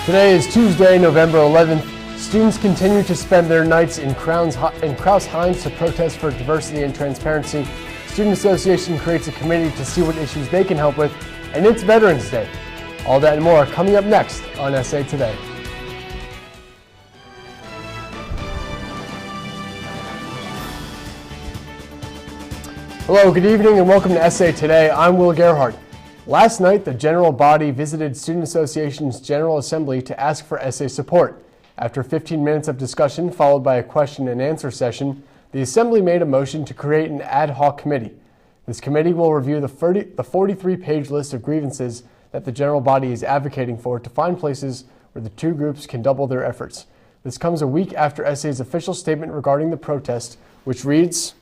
Today is Tuesday, November 11th. Students continue to spend their nights in Crouse-Hinds to protest for diversity and transparency. Student Association creates a committee to see what issues they can help with, and it's Veterans Day. All that and more coming up next on SA Today. Hello, good evening, and welcome to SA Today. I'm Will Gerhardt. Last night, the general body visited Student Association's General Assembly to ask for SA support. After 15 minutes of discussion, followed by a question and answer session, the Assembly made a motion to create an ad hoc committee. This committee will review the 43-page list of grievances that the general body is advocating for to find places where the two groups can double their efforts. This comes a week after SA's official statement regarding the protest, which reads,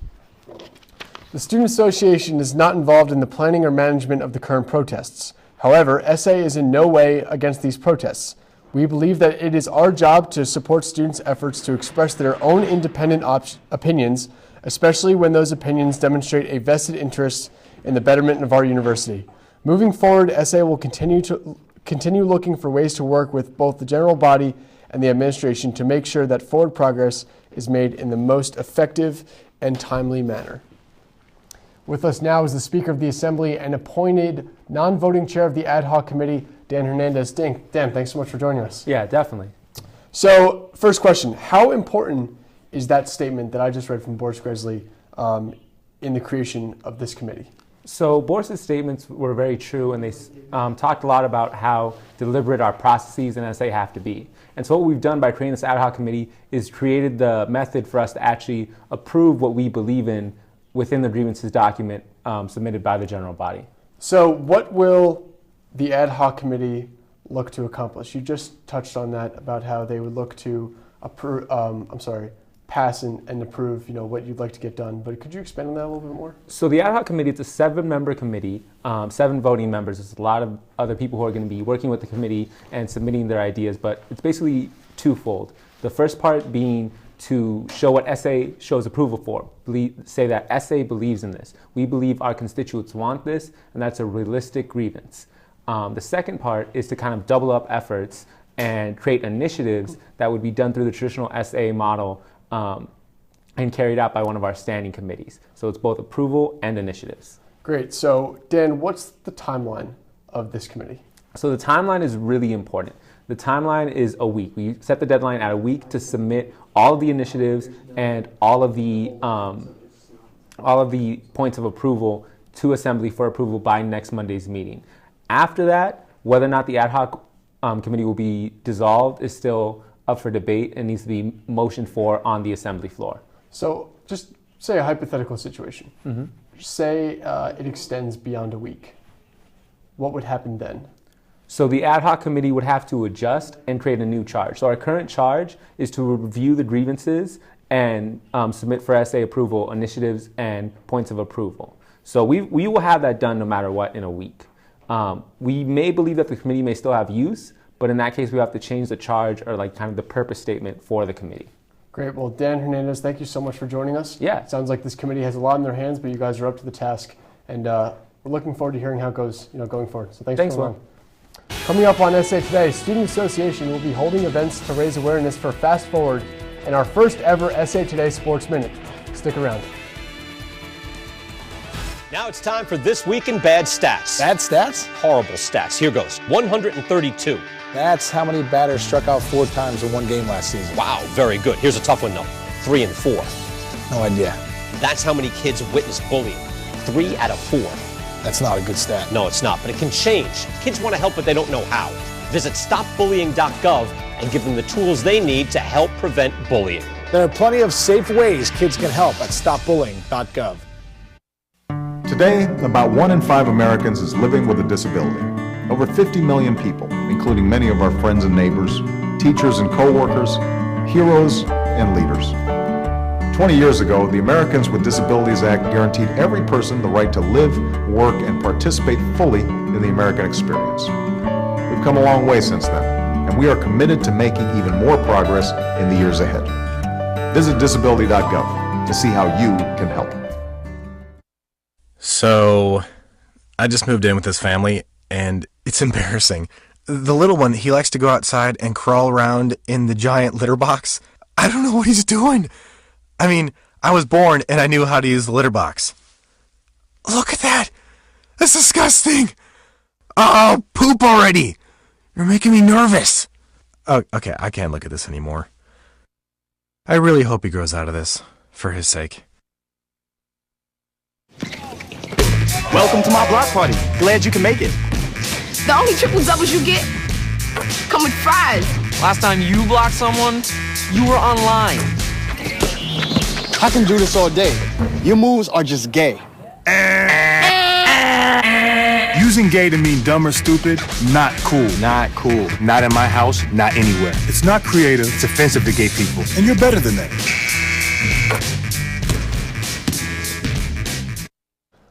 "The Student Association is not involved in the planning or management of the current protests. However, SA is in no way against these protests. We believe that it is our job to support students' efforts to express their own independent opinions, especially when those opinions demonstrate a vested interest in the betterment of our university. Moving forward, SA will continue looking for ways to work with both the general body and the administration to make sure that forward progress is made in the most effective and timely manner." With us now is the Speaker of the Assembly and appointed non-voting chair of the ad hoc committee, Dan Hernandez. Dan, thanks so much for joining us. Yeah, definitely. So, first question, how important is that statement that I just read from Boris Gresley in the creation of this committee? So Boris's statements were very true, and they talked a lot about how deliberate our processes in SA have to be. And so what we've done by creating this ad hoc committee is created the method for us to actually approve what we believe in within the grievances document submitted by the general body. So what will the ad hoc committee look to accomplish? You just touched on that about how they would look to pass and approve, what you'd like to get done. But could you expand on that a little bit more? So the ad hoc committee, it's a 7-member committee, 7 voting members. There's a lot of other people who are going to be working with the committee and submitting their ideas, but it's basically twofold. The first part being to show what SA shows approval for, say that SA believes in this. We believe our constituents want this, and that's a realistic grievance. The second part is to kind of double up efforts and create initiatives that would be done through the traditional SA model and carried out by one of our standing committees. So it's both approval and initiatives. Great. So Dan, what's the timeline of this committee? So the timeline is really important. The timeline is a week. We set the deadline at a week to submit all of the initiatives and all of the points of approval to Assembly for approval by next Monday's meeting. After that, whether or not the ad hoc committee will be dissolved is still up for debate and needs to be motioned for on the Assembly floor. So just say a hypothetical situation. Mm-hmm. Say it extends beyond a week. What would happen then? So the ad hoc committee would have to adjust and create a new charge. So our current charge is to review the grievances and submit for SA approval initiatives and points of approval. So we will have that done no matter what in a week. We may believe that the committee may still have use, but in that case we have to change the charge or kind of the purpose statement for the committee. Great. Well, Dan Hernandez, thank you so much for joining us. Yeah. It sounds like this committee has a lot in their hands, but you guys are up to the task, and we're looking forward to hearing how it goes, going forward. So thanks for coming on. Coming up on SA Today, Student Association will be holding events to raise awareness for Fast Forward and our first ever SA Today Sports Minute. Stick around. Now it's time for This Week in Bad Stats. Bad stats? Horrible stats. Here goes. 132. That's how many batters struck out 4 times in one game last season. Wow, very good. Here's a tough one, though. 3 and 4. No idea. That's how many kids witnessed bullying. 3 out of 4. That's not a good stat. No, it's not, but it can change. Kids want to help, but they don't know how. Visit stopbullying.gov and give them the tools they need to help prevent bullying. There are plenty of safe ways kids can help at stopbullying.gov. Today, about 1 in 5 Americans is living with a disability. Over 50 million people, including many of our friends and neighbors, teachers and co-workers, heroes and leaders. 20 years ago, the Americans with Disabilities Act guaranteed every person the right to live, work, and participate fully in the American experience. We've come a long way since then, and we are committed to making even more progress in the years ahead. Visit disability.gov to see how you can help. So, I just moved in with this family, and it's embarrassing. The little one, he likes to go outside and crawl around in the giant litter box. I don't know what he's doing. I mean, I was born and I knew how to use the litter box. Look at that! That's disgusting! Oh, poop already! You're making me nervous. Oh, okay, I can't look at this anymore. I really hope he grows out of this, for his sake. Welcome to my block party. Glad you can make it. The only triple doubles you get come with fries. Last time you blocked someone, you were online. I can do this all day. Your moves are just gay. Using gay to mean dumb or stupid, not cool. Not cool. Not in my house, not anywhere. It's not creative, it's offensive to gay people. And you're better than that.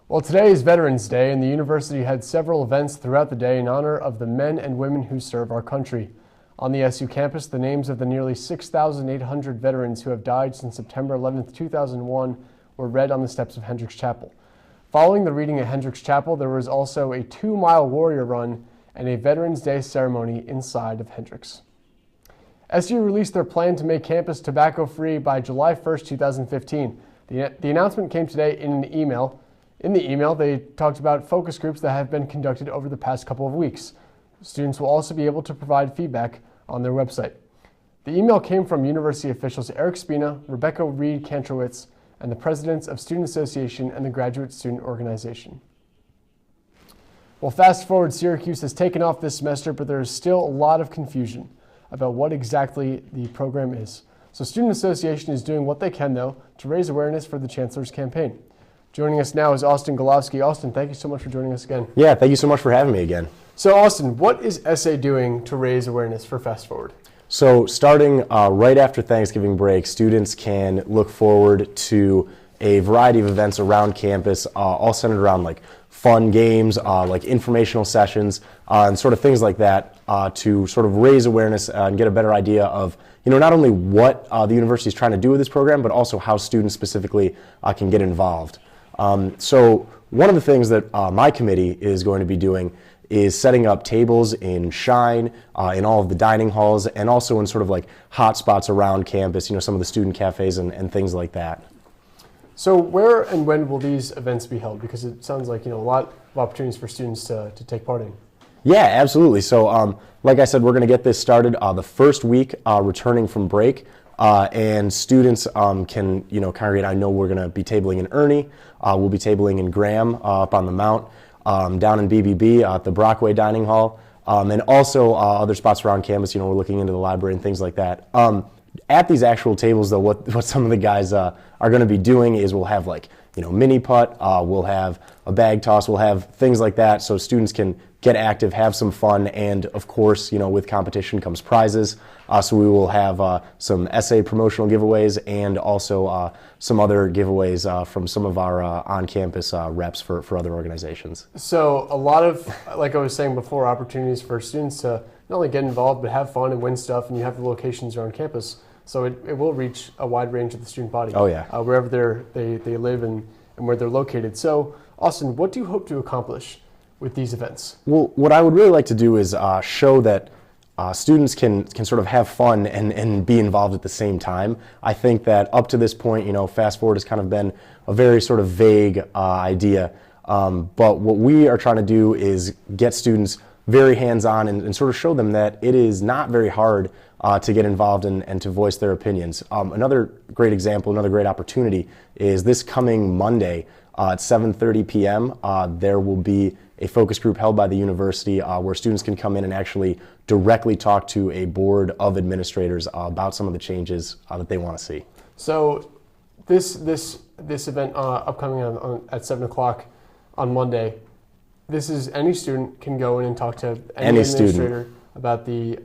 Well, today is Veterans Day, and the university had several events throughout the day in honor of the men and women who serve our country. On the SU campus, the names of the nearly 6,800 veterans who have died since September 11, 2001 were read on the steps of Hendricks Chapel. Following the reading at Hendricks Chapel, there was also a 2-mile warrior run and a Veterans Day ceremony inside of Hendricks. SU released their plan to make campus tobacco-free by July 1st, 2015. The announcement came today in an email. In the email, they talked about focus groups that have been conducted over the past couple of weeks. Students will also be able to provide feedback on their website. The email came from university officials Eric Spina, Rebecca Reed-Kantrowitz, and the presidents of Student Association and the Graduate Student Organization. Well, fast forward, Syracuse has taken off this semester, but there is still a lot of confusion about what exactly the program is. So Student Association is doing what they can, though, to raise awareness for the Chancellor's campaign. Joining us now is Austin Golovsky. Austin, thank you so much for joining us again. Yeah, thank you so much for having me again. So Austin, what is SA doing to raise awareness for Fast Forward? So starting right after Thanksgiving break, students can look forward to a variety of events around campus, all centered around like fun games, like informational sessions, and sort of things like that to sort of raise awareness and get a better idea of, not only what the university is trying to do with this program, but also how students specifically can get involved. So one of the things that my committee is going to be doing is setting up tables in Shine, in all of the dining halls, and also in sort of like hot spots around campus, some of the student cafes and things like that. So where and when will these events be held? Because it sounds like, a lot of opportunities for students to take part in. Yeah, absolutely. So like I said, we're going to get this started the first week returning from break. And students can, congregate. I know we're going to be tabling in Ernie. We'll be tabling in Graham up on the Mount, down in BBB at the Brockway Dining Hall, and also other spots around campus. We're looking into the library and things like that. At these actual tables, though, what some of the guys are going to be doing is we'll have like, mini putt, we'll have a bag toss, we'll have things like that so students can get active, have some fun, and of course, with competition comes prizes. So we will have some essay promotional giveaways and also some other giveaways from some of our on-campus reps for other organizations. So a lot of, like I was saying before, opportunities for students to not only get involved, but have fun and win stuff, and you have the locations around campus. So it will reach a wide range of the student body. Oh, yeah. Wherever they live and where they're located. So, Austin, what do you hope to accomplish with these events? Well, what I would really like to do is show that students can sort of have fun and be involved at the same time. I think that up to this point, Fast Forward has kind of been a very sort of vague idea. But what we are trying to do is get students very hands-on and sort of show them that it is not very hard to get involved and to voice their opinions. Another great example, another great opportunity is this coming Monday at 7:30 p.m. There will be a focus group held by the university where students can come in and actually directly talk to a board of administrators about some of the changes that they want to see. So this event upcoming at 7 o'clock on Monday, this is any student can go in and talk to any administrator about the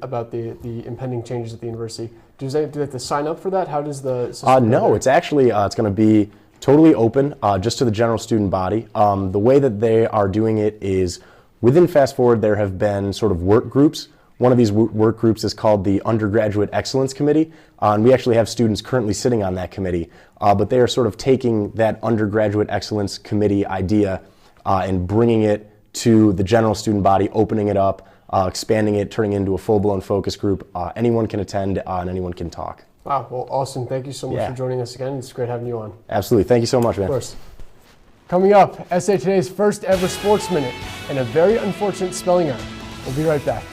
impending changes at the university. Do they have to sign up for that? How does the system No, it's actually it's going to be totally open just to the general student body. The way that they are doing it is within Fast Forward there have been sort of work groups. One of these work groups is called the Undergraduate Excellence Committee, and we actually have students currently sitting on that committee, but they are sort of taking that Undergraduate Excellence Committee idea and bringing it to the general student body, opening it up, expanding it, turning it into a full-blown focus group. Anyone can attend and anyone can talk. Wow, well, Austin, thank you so much for joining us again. It's great having you on. Absolutely. Thank you so much, man. Of course. Coming up, SA Today's first ever Sports Minute and a very unfortunate spelling error. We'll be right back.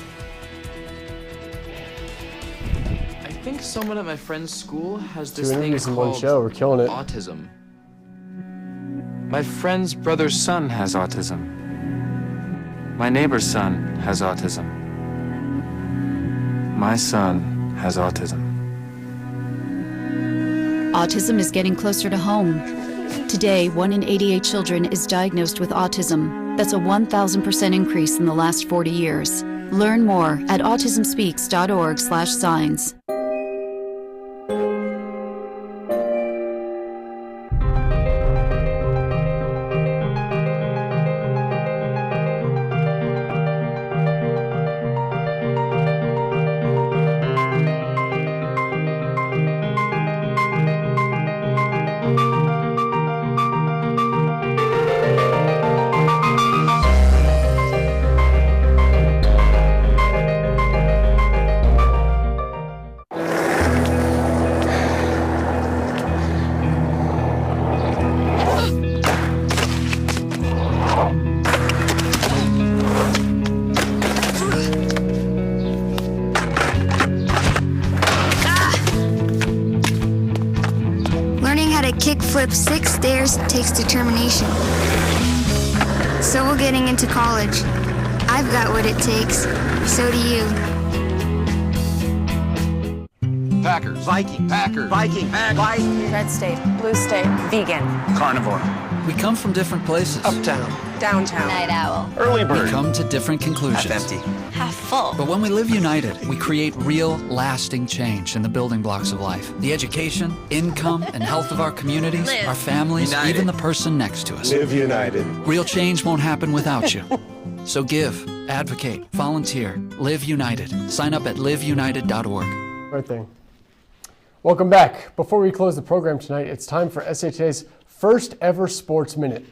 I think someone at my friend's school has this Two thing interviews in one called show. We're killing it. autism. My friend's brother's son has autism. My neighbor's son has autism. My son has autism. Autism is getting closer to home. Today, 1 in 88 children is diagnosed with autism. That's a 1,000% increase in the last 40 years. Learn more at autismspeaks.org/signs. Kickflip 6 stairs takes determination. So will getting into college. I've got what it takes. So do you. Packers. Viking. Packers. Viking. Viking. Red state. Blue state. Vegan. Carnivore. We come from different places. Uptown. Downtown. Night owl. Early bird. We come to different conclusions. Half empty. Half full. But when we live united, we create real, lasting change in the building blocks of life. The education, income, and health of our communities, our families, United. even the person next to us. Live united. Real change won't happen without you. So give, advocate, volunteer, live united. Sign up at liveunited.org. Right thing. Welcome back. Before we close the program tonight, it's time for SA Today's first ever Sports Minute.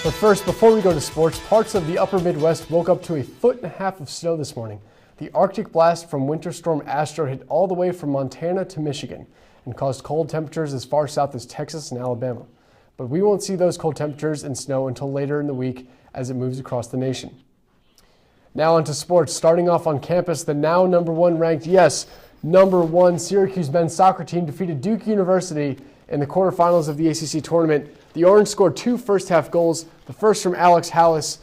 But first, before we go to sports, parts of the upper Midwest woke up to 1.5 feet of snow this morning. The Arctic blast from Winter Storm Astro hit all the way from Montana to Michigan and caused cold temperatures as far south as Texas and Alabama. But we won't see those cold temperatures and snow until later in the week as it moves across the nation. Now onto sports. Starting off on campus, the now number 1 ranked, number 1 Syracuse men's soccer team defeated Duke University in the quarterfinals of the ACC tournament. The Orange scored 2 first-half goals, the first from Alex Hallis,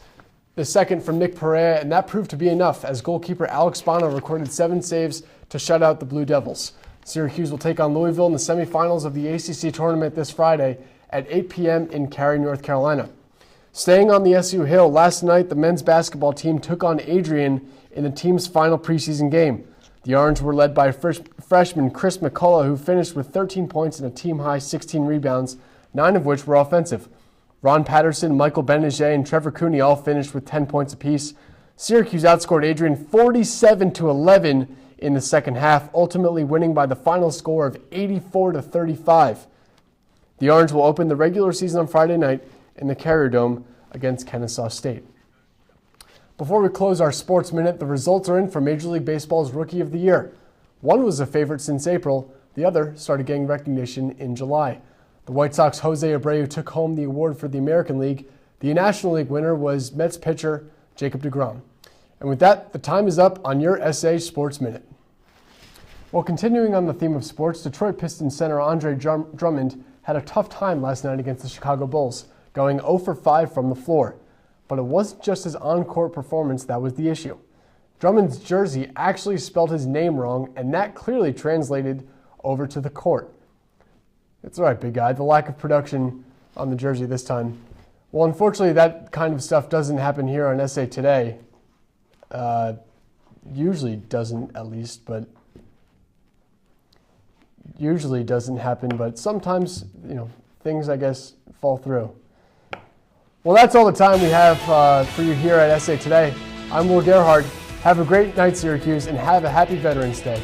the second from Nick Perea, and that proved to be enough as goalkeeper Alex Bono recorded 7 saves to shut out the Blue Devils. Syracuse will take on Louisville in the semifinals of the ACC tournament this Friday at 8 p.m. in Cary, North Carolina. Staying on the SU Hill, last night the men's basketball team took on Adrian in the team's final preseason game. The Orange were led by freshman Chris McCullough, who finished with 13 points and a team-high 16 rebounds, 9 of which were offensive. Ron Patterson, Michael Beneget, and Trevor Cooney all finished with 10 points apiece. Syracuse outscored Adrian 47-11 in the second half, ultimately winning by the final score of 84-35. The Orange will open the regular season on Friday night in the Carrier Dome against Kennesaw State. Before we close our Sports Minute, the results are in for Major League Baseball's Rookie of the Year. One was a favorite since April. The other started getting recognition in July. The White Sox' Jose Abreu took home the award for the American League. The National League winner was Mets pitcher Jacob deGrom. And with that, the time is up on your SA Sports Minute. Well, continuing on the theme of sports, Detroit Pistons center Andre Drummond had a tough time last night against the Chicago Bulls, going 0 for 5 from the floor. But it wasn't just his on-court performance that was the issue. Drummond's jersey actually spelled his name wrong, and that clearly translated over to the court. It's all right, big guy. The lack of production on the jersey this time. Well, unfortunately, that kind of stuff doesn't happen here on SA Today. Usually doesn't, at least, but usually doesn't happen. But sometimes, things, I guess, fall through. Well, that's all the time we have for you here at SA Today. I'm Will Gerhardt. Have a great night, Syracuse, and have a happy Veterans Day.